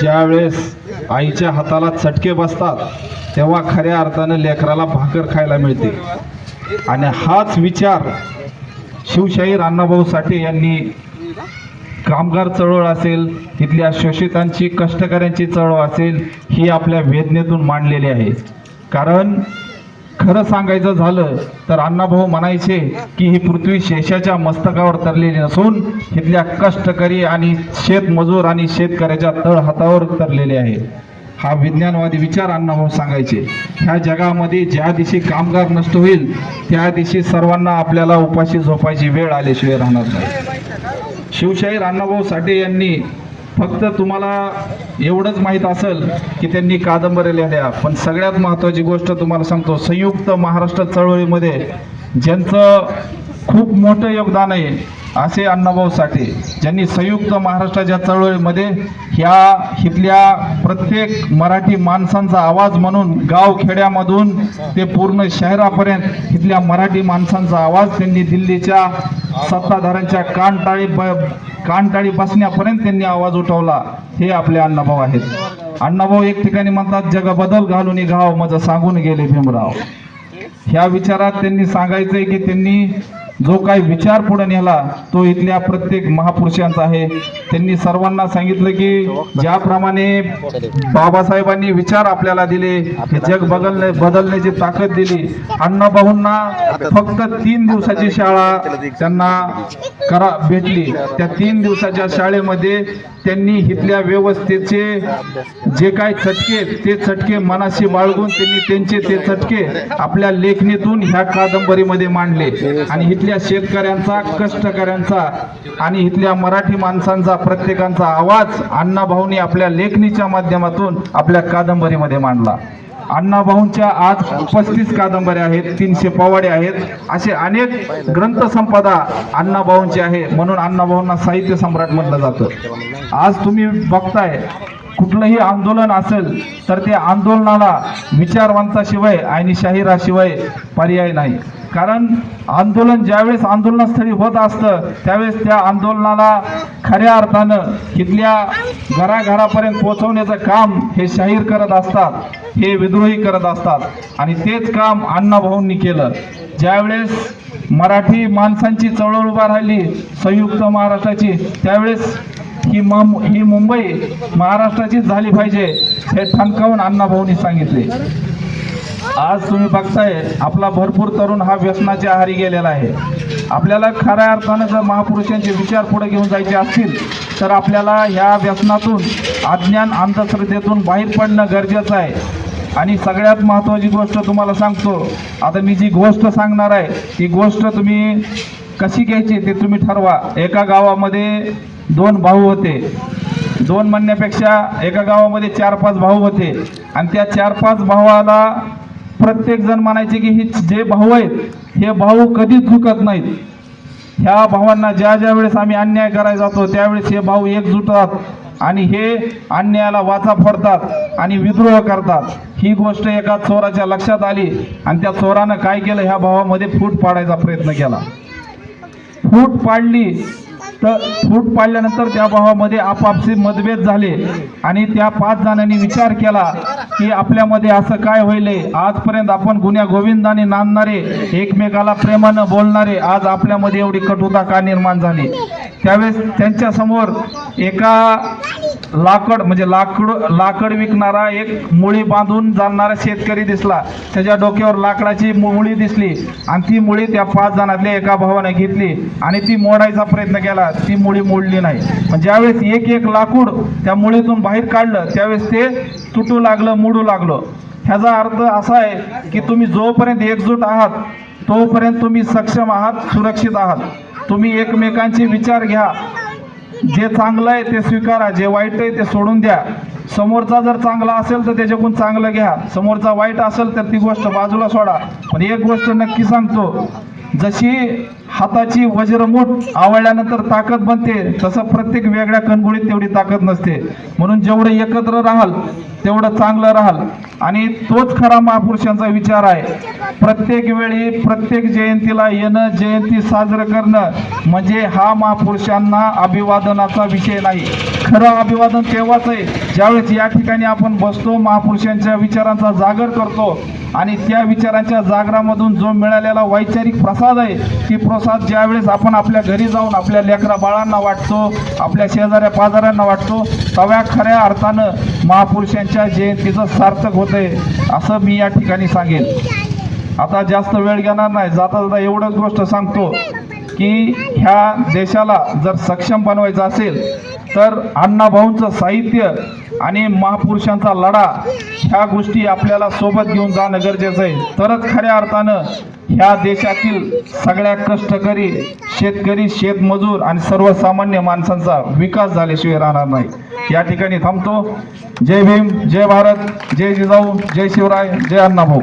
ज्यावेळेस आईच्या हाताला चटके बसतात तेव्हा खऱ्या अर्थानं लेकराला भाकर खायला मिळते. आणि हाच विचार शिवशाहीर अण्णाभाऊ साठे यांनी कामगार चळवळ असेल, तिथल्या शोषितांची कष्टकऱ्यांची चळवळ असेल, ही आपल्या वेदनेतून मांडलेली आहे. कारण खरं सांगायचं झालं तर अण्णाभाऊ म्हणायचे की ही पृथ्वी शेषाच्या मस्तकावर तरलेली नसून इथल्या कष्टकरी आणि शेतमजूर आणि शेतकऱ्याच्या तळहातावर तरलेले आहे. हा विज्ञानवादी विचार अण्णाभाऊ सांगायचे. ह्या जगामध्ये ज्या दिवशी कामगार नष्ट होईल त्या दिवशी सर्वांना आपल्याला उपाशी झोपायची वेळ आल्याशिवाय राहणार नाही. शिवशाहीर अण्णाभाऊ साठे यांनी फक्त तुम्हाला एवढंच माहीत असेल की त्यांनी कादंबऱ्या लिहिल्या, पण सगळ्यात महत्त्वाची गोष्ट तुम्हाला सांगतो, संयुक्त महाराष्ट्र चळवळीमध्ये ज्यांचं खूप मोठं योगदान आहे असे अण्णाभाऊ साठे, ज्यांनी संयुक्त महाराष्ट्राच्या चळवळीमध्ये इथल्या प्रत्येक मराठी माणसांचा आवाज म्हणून गाव खेड्यामधून ते पूर्ण शहरापर्यंत इथल्या मराठी माणसांचा आवाज त्यांनी दिल्लीच्या सत्ताधाऱ्यांच्या कानटाळी बसण्यापर्यंत त्यांनी आवाज उठवला. हे आपले अण्णाभाऊ आहेत. अण्णाभाऊ एक ठिकाणी म्हणतात, जग बदल घालून गाव माझं सांगून गेले भीमराव. ह्या विचारात त्यांनी सांगायचंय की त्यांनी जो काही विचार पुढे नेला तो इथल्या प्रत्येक महापुरुषांचा आहे. त्यांनी सर्वांना सांगितलं की ज्याप्रमाणे बाबासाहेबांनी विचार आपल्याला दिले, जग बदलण्याची ताकद दिली, अण्णाभाऊंना फक्त 3 दिवसाची शाळा त्यांना भेटली. त्या 3 दिवसाच्या शाळेमध्ये त्यांनी इथल्या व्यवस्थेचे जे काही चटके ते चटके मनाशी बाळगून त्यांनी ते चटके आपल्या लेखणीतून ह्या कादंबरीमध्ये मांडले. आणि इथल्या शेतकऱ्यांचा, कष्टकऱ्यांचा आणि इथल्या मराठी माणसांचा प्रत्येकांचा आवाज अण्णाभाऊंनी आपल्या लेखणीच्या माध्यमातून आपल्या कादंबरीमध्ये मांडला. अण्णाभाऊंच्या आज 35 कादंबऱ्या आहेत, 300 पोवाडे आहेत, असे अनेक ग्रंथसंपदा अण्णाभाऊंची आहे. म्हणून अण्णाभाऊंना साहित्य सम्राट म्हटलं जातं. आज तुम्ही बघताय कुठलंही आंदोलन असेल तर त्या आंदोलनाला विचारवंताशिवाय आणि शाहिराशिवाय पर्याय नाही. कारण आंदोलन ज्यावेळेस आंदोलनस्थळी होत असतं त्यावेळेस त्या आंदोलनाला खऱ्या अर्थानं इथल्या घराघरापर्यंत पोहोचवण्याचं काम हे शाहीर करत असतात, हे विद्रोही करत असतात. आणि तेच काम अण्णाभाऊंनी केलं. ज्यावेळेस मराठी माणसांची चळवळ उभा राहिली संयुक्त महाराष्ट्राची, त्यावेळेस ही मुंबई महाराष्ट्राचीच झाली पाहिजे हे ठणकावून अण्णाभाऊंनी सांगितले. आज तुम्ही बघताय आपला भरपूर तरुण हा व्यसनाच्या आहारी गेलेला आहे. आपल्याला खऱ्या अर्थानं जर महापुरुषांचे विचार पुढे घेऊन जायचे असतील तर आपल्याला ह्या व्यसनातून, अज्ञान अंधश्रद्धेतून बाहेर पडणं गरजेचं आहे. आणि सगळ्यात महत्त्वाची गोष्ट तुम्हाला सांगतो, आता मी जी गोष्ट सांगणार आहे ती गोष्ट तुम्ही कशी घ्यायची ते तुम्ही ठरवा. एका गावामध्ये 2 भाऊ होते. 2 म्हणण्यापेक्षा एका गावामध्ये 4-5 भाऊ होते. आणि त्या 4-5 भावाला प्रत्येक जण म्हणायचे की ही जे भाऊ आहेत हे भाऊ कधीच चुकत नाहीत. ह्या भावांना ज्या वेळेस आम्ही अन्याय करायला जातो त्यावेळेस हे भाऊ एकजुटतात आणि हे अन्यायाला वाचा फोडतात आणि विद्रोह करतात. ही गोष्ट एका चोराच्या लक्षात आली आणि त्या चोरानं काय केलं, ह्या भावामध्ये फूट पाडायचा प्रयत्न केला. फूट पाडल्यानंतर त्या भावामध्ये आपापसे मतभेद झाले आणि त्या 5 जणांनी विचार केला की आपल्यामध्ये असं काय होईलय, आजपर्यंत आपण गुन्ह्या गोविंदाने नांदणारे, एकमेकाला प्रेमानं बोलणारे, आज आपल्यामध्ये एवढी कटुता का निर्माण झाली. त्यावेळेस त्यांच्या समोर एका लाकड विकणारा एक मुळी बांधून जाणारा शेतकरी दिसला. त्याच्या डोक्यावर लाकडाची मुळी दिसली आणि ती मुळी त्या 5 जणातल्या एका भावाने घेतली आणि ती मोडायचा प्रयत्न केला. ती मुळी मोडली नाही. पण ज्यावेळेस एक लाकूड त्या मुळीतून बाहेर काढलं त्यावेळेस ते तुटू लागलं, मोडू लागलं. ह्याचा अर्थ असा आहे की तुम्ही जोपर्यंत एकजूट आहात तोपर्यंत तुम्ही सक्षम आहात, सुरक्षित आहात. तुम्ही एकमेकांचे विचार घ्या. जे चांगलं आहे ते स्वीकारा, जे वाईट आहे ते सोडून द्या. समोरचा जर चांगला असेल तर त्याच्याकडून चांगलं घ्या, समोरचा वाईट असेल तर ती गोष्ट बाजूला सोडा. पण एक गोष्ट नक्की सांगतो, जशी हाताची वज्रमूठ आवळल्यानंतर ताकद बनते, तसं प्रत्येक वेगळ्या कणगोळीत तेवढी ताकद नसते. म्हणून जेवढं एकत्र राहाल तेवढं चांगलं राहाल. आणि तोच खरा महापुरुषांचा विचार आहे. प्रत्येक वेळी प्रत्येक जयंतीला येणं, जयंती साजरं करणं म्हणजे हा महापुरुषांना अभिवादनाचा विषय नाही. खरं अभिवादन तेव्हाच आहे ज्यावेळेस या ठिकाणी आपण बसतो, महापुरुषांच्या विचारांचा जागर करतो आणि त्या विचारांच्या जागरामधून जो मिळालेला वैचारिक प्रसाद आहे, ती प्रसाद ज्यावेळेस आपण आपल्या घरी जाऊन आपल्या लेकरा बाळांना वाटतो, आपल्या शेजाऱ्या पाजाऱ्यांना वाटतो, तेव्हा खऱ्या अर्थानं महापुरुषांच्या जयंतीचं सार्थक होतंय असं मी या ठिकाणी सांगेन. आता जास्त वेळ घेणार नाही, जाता जाता एवढंच गोष्ट सांगतो की ह्या देशाला जर सक्षम बनवायचं असेल तर अण्णाभाऊंचं साहित्य आणि महापुरुषांचा लढा ह्या गोष्टी आपल्याला सोबत घेऊन जाणं गरजेचं आहे. तरच खऱ्या अर्थानं ह्या देशातील सगळ्या कष्टकरी शेतकरी, शेतमजूर आणि सर्वसामान्य माणसांचा विकास झाल्याशिवाय राहणार नाही. या ठिकाणी थांबतो. जय भीम, जय भारत, जय जिजाऊ, जय शिवराय, जय अण्णाभाऊ.